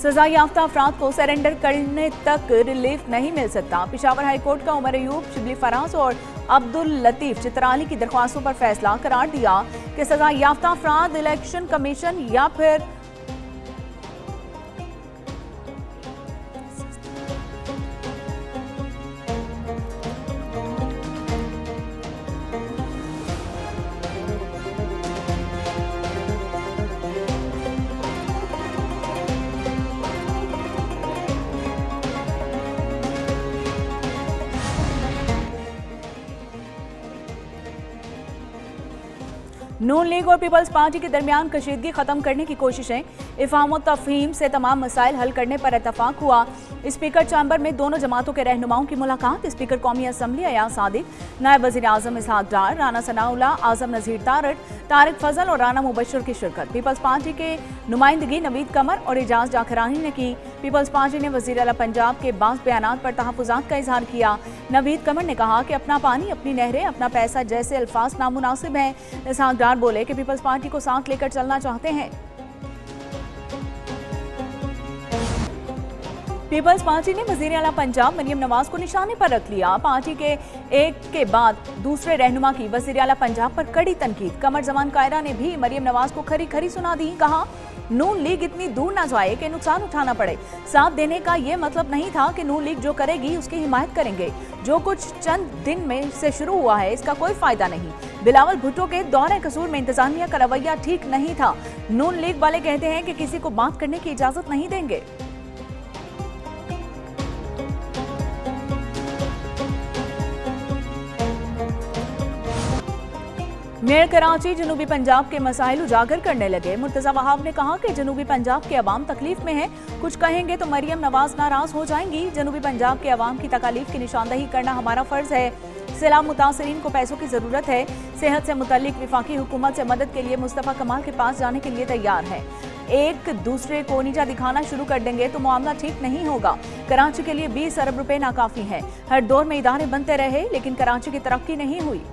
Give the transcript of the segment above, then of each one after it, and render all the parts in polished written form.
सजा याफ्ता अफराद को सरेंडर करने तक रिलीफ नहीं मिल सकता। पेशावर हाईकोर्ट का उमर अयूब, शिबली फराज और अब्दुल लतीफ चित्राली की दरख्वास्तों पर फैसला करार दिया कि सजा याफ्ता अफराद इलेक्शन कमीशन या फिर नून लीग और पीपल्स पार्टी के दरमियान कशीदगी खत्म करने की कोशिशें, इफ़हाम और तफहीम से तमाम मसाइल हल करने पर इतफाक हुआ। स्पीकर चैम्बर में दोनों जमातों के रहनुमाओं की मुलाकात। स्पीकर कौमी असम्बली अयाज सादिक, नायब वज़ीर आज़म इसहाक डार, राना सनाउल्लाह, आज़म नज़ीर तारड़, तारिक फजल और राना मुबशर की शिरकत। पीपल्स पार्टी के नुमाइंदगी नवीद कमर और एजाज जाखरानी ने की। पीपल्स पार्टी ने वज़ीर आला पंजाब के बाज़ बयानात पर तहफ़्फ़ुज़ात का इजहार किया। नवीद कमर ने कहा कि अपना पानी, अपनी नहरें, अपना पैसा जैसे अल्फाज नामुनासिब हैं। इसहाक डार बोले कि पीपल्स पार्टी को साथ लेकर चलना चाहते हैं। पीपल्स पार्टी ने वज़ीर आला पंजाब मरियम नवाज को निशाने पर रख लिया। पार्टी के एक के बाद दूसरे रहनुमा की वज़ीर आला पंजाब पर कड़ी तनकीद। कमर जमान कायरा ने भी मरियम नवाज को खरी खरी सुना दी। कहा, नून लीग इतनी दूर ना जाए कि नुकसान उठाना पड़े। साथ देने का ये मतलब नहीं था कि नून लीग जो करेगी उसकी हिमायत करेंगे। जो कुछ चंद दिन में से शुरू हुआ है इसका कोई फायदा नहीं। बिलावल भुट्टो के दौरे कसूर में इंतजामिया का रवैया ठीक नहीं था। नून लीग वाले कहते हैं कि किसी को बात करने की इजाजत नहीं देंगे। मेयर कराची जनूबी पंजाब के मसाइल उजागर करने लगे। मुर्तजा वहाब ने कहा कि जनूबी पंजाब के अवाम तकलीफ में है, कुछ कहेंगे तो मरियम नवाज नाराज हो जाएंगी। जनूबी पंजाब के अवाम की तकालीफ की निशानदही करना हमारा फर्ज है। सैलाब मुतासरीन को पैसों की जरूरत है। सेहत से मुतल्लिक विफाकी हुकूमत से मदद के लिए मुस्तफ़ा कमाल के पास जाने के लिए तैयार है। एक दूसरे को नीचा दिखाना शुरू कर देंगे तो मामला ठीक नहीं होगा। कराची के लिए 20 अरब रुपए नाकाफी है। हर दौर में इदारे बनते रहे लेकिन कराची की तरक्की नहीं हुई।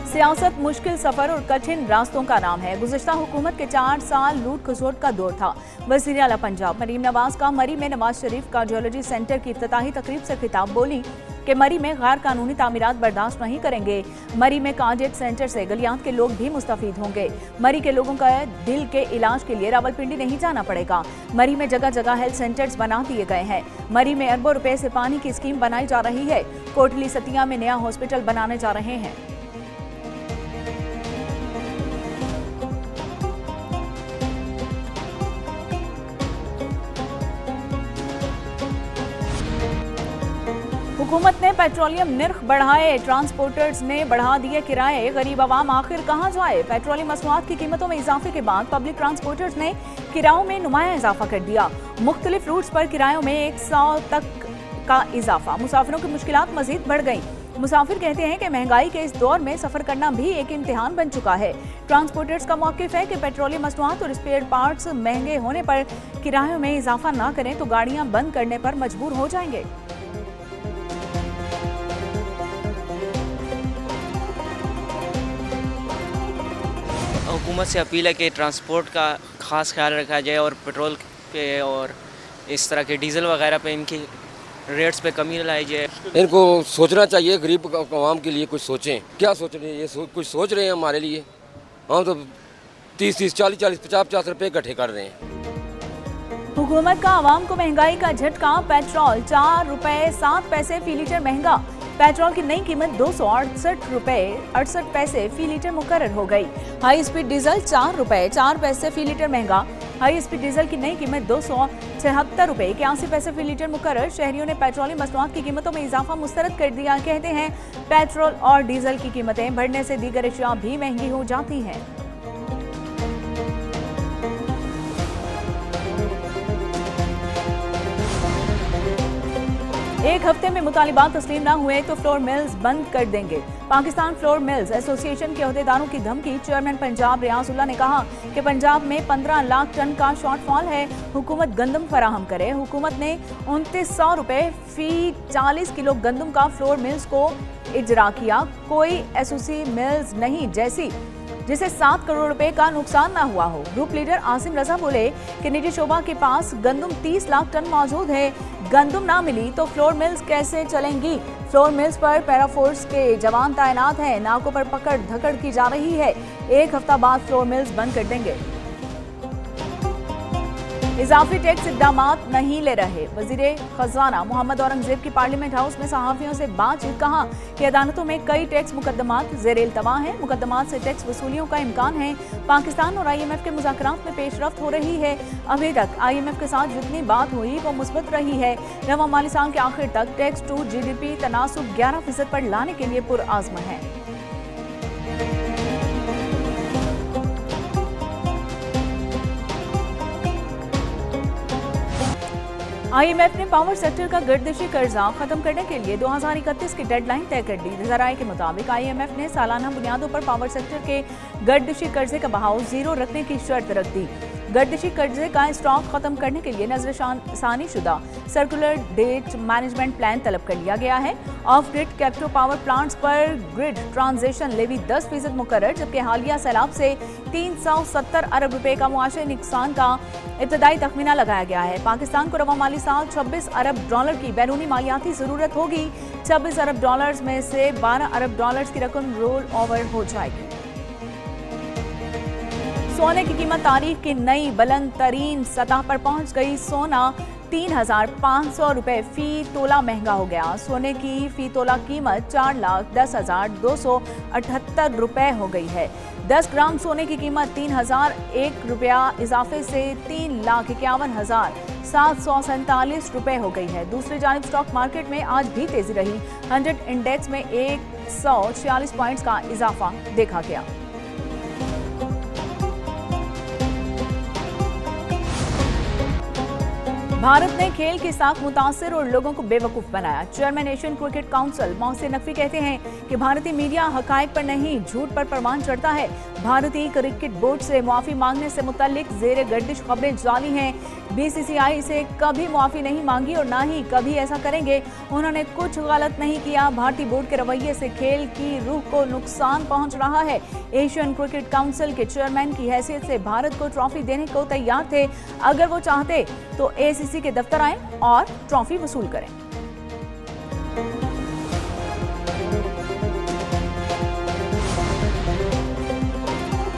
सियासत मुश्किल सफर और कठिन रास्तों का नाम है। गुज़िश्ता हुकूमत के 4 साल लूट खसोट का दौर था। वज़ीर आला पंजाब मरीम नवाज का मरी में नवाज शरीफ कार्डियोलॉजी सेंटर की इफ्तिताही तकरीब से खिताब। बोली कि मरी में गैर कानूनी तामीरात बर्दाश्त नहीं करेंगे। मरी में कार्डियक सेंटर से गलियात के लोग भी मुस्तफीद होंगे। मरी के लोगों का दिल के इलाज के लिए रावलपिंडी नहीं जाना पड़ेगा। मरी में जगह जगह हेल्थ सेंटर्स बना दिए गए हैं। मरी में अरबों रुपए से पानी की स्कीम बनाई जा रही है। कोटली सतिया में नया हॉस्पिटल बनाने जा रहे हैं। हुकूमत ने पेट्रोलियम निर्ख बढ़ाए, ट्रांसपोर्टर्स ने बढ़ा दिए किराए। गरीब आवाम आखिर कहां जाए। पेट्रोलियम मसनूआत की कीमतों में इजाफे के बाद पब्लिक ट्रांसपोर्टर्स ने किरायों में नुमाया इजाफा कर दिया। मुख्तलिफ रूट्स पर किरायों में 100 तक का इजाफा। मुसाफिरों की मुश्किलात मजीद बढ़ गई। मुसाफिर कहते हैं कि महंगाई के इस दौर में सफर करना भी एक इम्तिहान बन चुका है। ट्रांसपोर्टर्स का मौक़िफ़ है कि पेट्रोलियम मसनूआत और स्पेयर पार्ट्स महंगे होने पर किरायों में इजाफा ना करें तो गाड़ियां बंद करने पर मजबूर हो जाएंगे। हुकूमत से अपील है कि ट्रांसपोर्ट का ख़ास ख्याल रखा जाए और पेट्रोल पे और इस तरह के डीज़ल वगैरह पे इनकी रेट्स पे कमी लाई जाए। इनको सोचना चाहिए, गरीब आवाम के लिए कुछ सोचें। क्या सोच रहे हैं ये? कुछ सोच रहे हैं हमारे लिए? हम तो 30-30, 40-40, 50-50 रुपये इकट्ठे कर रहे हैं। हुकूमत का आवाम को महंगाई का झटका। पेट्रोल 4 रुपए 7 पैसे फी लीटर महंगा। पेट्रोल की नई कीमत 268 रुपए 68 पैसे फी लीटर मुकर्रर हो गई। हाई स्पीड डीजल 4 रुपए 4 पैसे फी लीटर महंगा। हाई स्पीड डीजल की नई कीमत 276 रुपए 81 पैसे फी लीटर मुकर्रर। शहरियों ने पेट्रोलियम मसनूआत की कीमतों में इजाफा मुस्तरद कर दिया। कहते हैं पेट्रोल और डीजल की कीमतें बढ़ने से दीगर अशिया भी महंगी हो जाती हैं। एक हफ्ते में मुतालिबात तस्लीम न हुए तो फ्लोर मिल्स बंद कर देंगे। पाकिस्तान फ्लोर मिल्स एसोसिएशन के अहदेदारों की धमकी। चेयरमैन पंजाब रियाजुल्ला ने कहा कि पंजाब में 15 लाख टन का शॉर्टफॉल है, हुकूमत गंदम फराहम करे। हुकूमत ने 2900 रुपए फी 40 किलो गंदम का फ्लोर मिल्स को इजरा किया। कोई एसोसी मिल्स नहीं जिसे 7 करोड़ रुपए का नुकसान ना हुआ हो। ग्रुप लीडर आसिम रजा बोले कि निजी शोबा के पास गंदम 30 लाख टन मौजूद है, गंदम ना मिली तो फ्लोर मिल्स कैसे चलेंगी। फ्लोर मिल्स पर पैराफोर्स के जवान तैनात हैं, नाकों पर पकड़ धकड़ की जा रही है। एक हफ्ता बाद फ्लोर मिल्स बंद कर देंगे। इजाफी टैक्स इकदामात नहीं ले रहे। वजीरे खजाना मोहम्मद औरंगजेब की पार्लियामेंट हाउस में सहाफियों से बातचीत। कहा कि अदालतों में कई टैक्स मुकदमात ज़ेर इल्तवा हैं, मुकदमात से टैक्स वसूलियों का इम्कान है। पाकिस्तान और IMF के मुज़ाकरात में पेशरफ्त हो रही है। अभी तक IMF के साथ जितनी बात हुई वो मुस्बत रही है। रवा माली साल के आखिर तक टैक्स टू GDP तनासुब 11% पर लाने के लिए पुरआज़्म है। IMF ने पावर सेक्टर का गर्दिशी कर्जा खत्म करने के लिए 2031 की डेडलाइन तय कर दी। जराये के मुताबिक IMF ने सालाना बुनियादों पर पावर सेक्टर के गर्दिशी कर्जे का बहाव 0 रखने की शर्त रख दी। गर्दिशी कर्जे का स्टॉक खत्म करने के लिए नजरसानी शुदा सर्कुलर डेट मैनेजमेंट प्लान तलब कर लिया गया है। ऑफ ग्रिड कैप्टो पावर प्लांट्स पर ग्रिड ट्रांजिशन लेवी 10% मुकर्रर, जबकि हालिया सैलाब से 370 अरब रुपए का मुआशी नुकसान का इब्तदाई तखमीना लगाया गया है। पाकिस्तान को रवा माली साल 26 अरब डॉलर की बैरूनी मालियाती जरूरत होगी। 26 अरब डॉलर में से 12 अरब डॉलर की रकम रोल ओवर हो जाएगी। सोने की कीमत तारीख की नई बुलंद तरीन सतह पर पहुंच गई। सोना 3,500 रुपए फी तोला महंगा हो गया। सोने की फी तोला कीमत 4,10,278 रुपए हो गई है। 10 ग्राम सोने की कीमत 3,001 रुपया इजाफे से 3,51,747 रुपए हो गई है। दूसरी जानिब स्टॉक मार्केट में आज भी तेजी रही। 100 इंडेक्स में 146 पॉइंट्स का इजाफा देखा गया। भारत ने खेल के साथ मुतासिर और लोगों को बेवकूफ बनाया। Chairman Asian cricket council Mohsin Naqvi कहते हैं कि भारतीय मीडिया हकायक पर नहीं झूठ पर परवान चढ़ता है। भारतीय क्रिकेट बोर्ड से मुआफी मांगने से मुतल्लिक जेर गर्दिश खबरें जाली हैं। BCCI से कभी मुआफी नहीं मांगी और ना ही कभी ऐसा करेंगे। उन्होंने कुछ गलत नहीं किया। भारतीय बोर्ड के रवैये से खेल की रूह को नुकसान पहुंच रहा है। एशियन क्रिकेट काउंसिल के चेयरमैन की हैसियत से भारत को ट्रॉफी देने को तैयार थे। अगर वो चाहते तो ACC के दफ्तर आए और ट्रॉफी वसूल करें।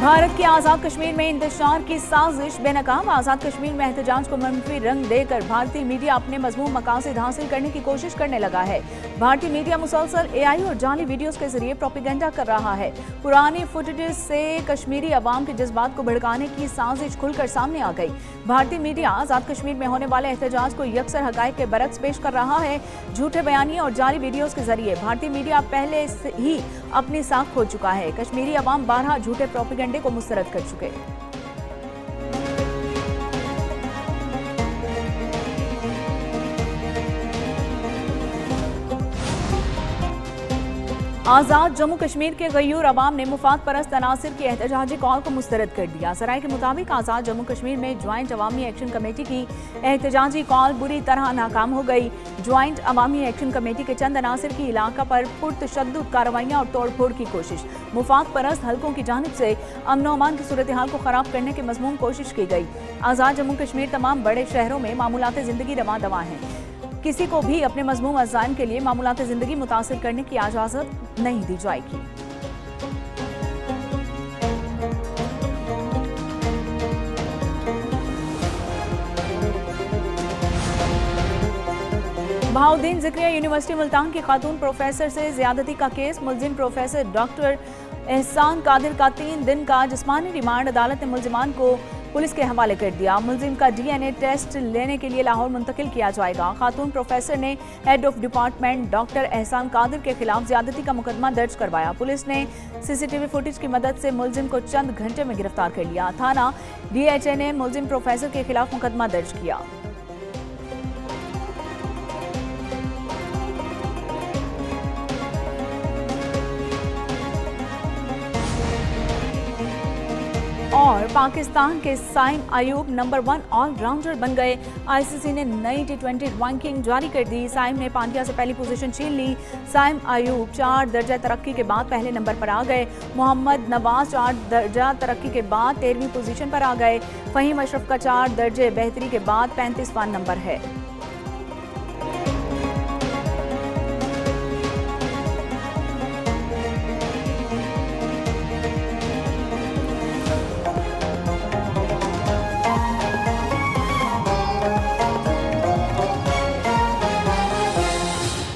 भारत की आजाद कश्मीर में इंतशार की साजिश बेनकाम। आजाद कश्मीर में एहतजाज को मनफी रंग देकर भारतीय मीडिया अपने मजमून मकासद हासिल करने की कोशिश करने लगा है। भारतीय मीडिया मुसलसल AI और जाली वीडियोस के जरिए प्रोपेगेंडा कर रहा है। पुरानी फुटेजेस से कश्मीरी अवाम के जज्बात को भड़काने की साजिश खुलकर सामने आ गई। भारतीय मीडिया आजाद कश्मीर में होने वाले एहतजाज को यकसर हकायक के बरक्स पेश कर रहा है। झूठे बयानी और जाली वीडियोस के जरिए भारतीय मीडिया पहले से ही अपनी साख खो चुका है। कश्मीरी अवाम 12 झूठे प्रोपेगेंडे को मुस्तरद कर चुके। आजाद जम्मू कश्मीर के गयूर अवाम ने मुफाद परस्त अनासिर की एहतजाजी कॉल को मुस्तरद कर दिया। सराय के मुताबिक आजाद जम्मू कश्मीर में ज्वाइंट अवामी एक्शन कमेटी की एहतजाजी कॉल बुरी तरह नाकाम हो गई। ज्वाइंट अवामी एक्शन कमेटी के चंद अनासिर की इलाका पर पुरतशद्दुद कार्रवाइयां और तोड़फोड़ की कोशिश। मुफाद परस्त हलकों की जानिब से अमन व अमान की सूरत हाल को खराब करने की मजमून कोशिश की गई। आजाद जम्मू कश्मीर तमाम बड़े शहरों में मामूलात जिंदगी रवा दवा हैं। किसी को भी अपने मजमूम अज़ाइम के लिए मामूलात ज़िंदगी मुतासिर करने की इजाज़त नहीं दी जाएगी। बहाउद्दीन ज़िक्रिया यूनिवर्सिटी मुल्तान की खातून प्रोफेसर से ज़्यादती का केस। मुलजिम प्रोफेसर डॉक्टर एहसान कादिर का 3 दिन का जिस्मानी रिमांड अदालत ने मुलजिमान को पुलिस के हवाले कर दिया। मुलजिम का DNA टेस्ट लेने के लिए लाहौर मुंतकिल किया जाएगा। खातून प्रोफेसर ने हेड ऑफ डिपार्टमेंट डॉक्टर एहसान कादिर के खिलाफ ज्यादती का मुकदमा दर्ज करवाया। पुलिस ने CCTV फुटेज की मदद से मुलजिम को चंद घंटे में गिरफ्तार कर लिया। थाना DHA ने मुलजिम प्रोफेसर के खिलाफ मुकदमा दर्ज किया। पाकिस्तान के साइम अयूब नंबर 1 ऑलराउंडर बन गए। आईसीसी ने नई टी20 रैंकिंग जारी कर दी। साइम ने पांड्या से पहली पोजीशन छीन ली। साइम अयूब 4 दर्जा तरक्की के बाद पहले नंबर पर आ गए। मोहम्मद नवाज 4 दर्जा तरक्की के बाद 13वीं पोजीशन पर आ गए। फहीम अशरफ का 4 दर्जे बेहतरी के बाद 35वां नंबर है।